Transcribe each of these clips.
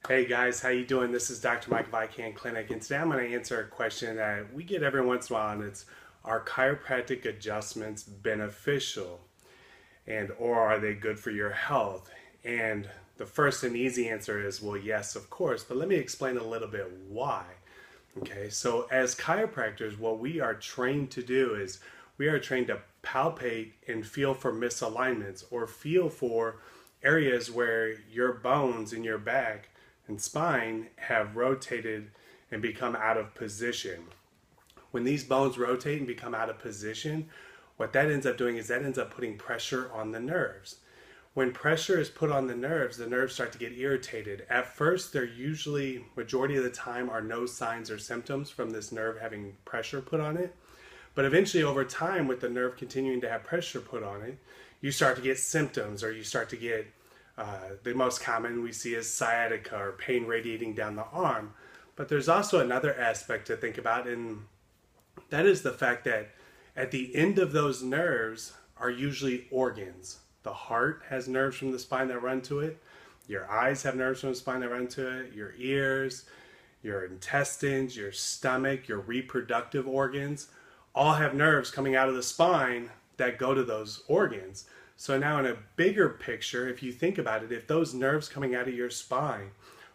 Hey guys, how you doing? This is Dr. Michael Harbison Clinic, and today I'm going to answer a question that we get every once in a while, and it's, are chiropractic adjustments beneficial? Or are they good for your health? And the first and easy answer is, well, yes, of course, but let me explain a little bit why. Okay, so as chiropractors, what we are trained to do is we are trained to palpate and feel for misalignments or feel for areas where your bones in your back and spine have rotated and become out of position. When these bones rotate and become out of position, what that ends up doing is that ends up putting pressure on the nerves. When pressure is put on the nerves start to get irritated. At first, there usually, majority of the time, are no signs or symptoms from this nerve having pressure put on it. But eventually, over time, with the nerve continuing to have pressure put on it, you start to get symptoms, or you start to get the most common we see is sciatica, or pain radiating down the arm. But there's also another aspect to think about, and that is the fact that at the end of those nerves are usually organs. The heart has nerves from the spine that run to it. Your eyes have nerves from the spine that run to it. Your ears, your intestines, your stomach, your reproductive organs all have nerves coming out of the spine that go to those organs. So now in a bigger picture, if you think about it, if those nerves coming out of your spine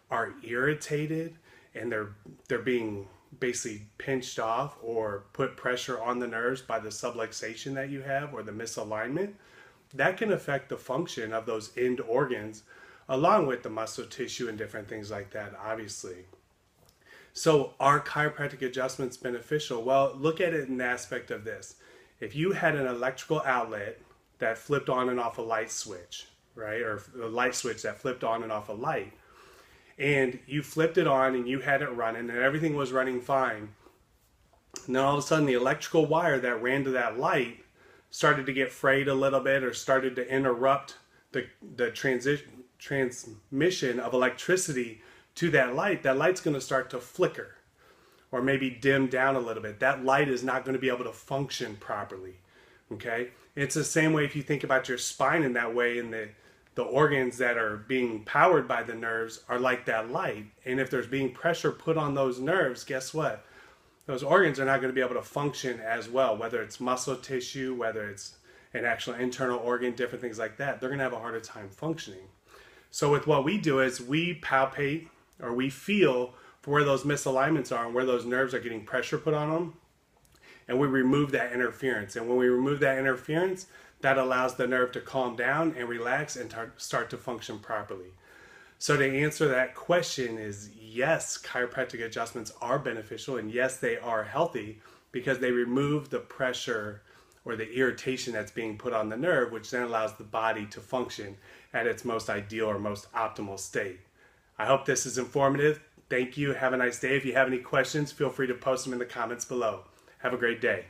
are irritated and they're being basically pinched off or put pressure on the nerves by the subluxation that you have or the misalignment, that can affect the function of those end organs along with the muscle tissue and different things like that, obviously. So are chiropractic adjustments beneficial? Well, look at it in the aspect of this. If you had an electrical outlet that flipped on and off a light switch, right? Or a light switch that flipped on and off a light, and you flipped it on and you had it running and everything was running fine. And then all of a sudden the electrical wire that ran to that light started to get frayed a little bit or started to interrupt the transmission of electricity to that light's going to start to flicker or maybe dim down a little bit. That light is not going to be able to function properly. Okay? It's the same way if you think about your spine in that way, and the organs that are being powered by the nerves are like that light. And if there's being pressure put on those nerves, guess what? Those organs are not going to be able to function as well, whether it's muscle tissue, whether it's an actual internal organ, different things like that. They're going to have a harder time functioning. So with what we do is we palpate or we feel for where those misalignments are and where those nerves are getting pressure put on them. And we remove that interference. And when we remove that interference, that allows the nerve to calm down and relax and start to function properly. So to answer that question is yes, chiropractic adjustments are beneficial, and yes, they are healthy because they remove the pressure or the irritation that's being put on the nerve, which then allows the body to function at its most ideal or most optimal state. I hope this is informative. Thank you. Have a nice day. If you have any questions, feel free to post them in the comments below. Have a great day.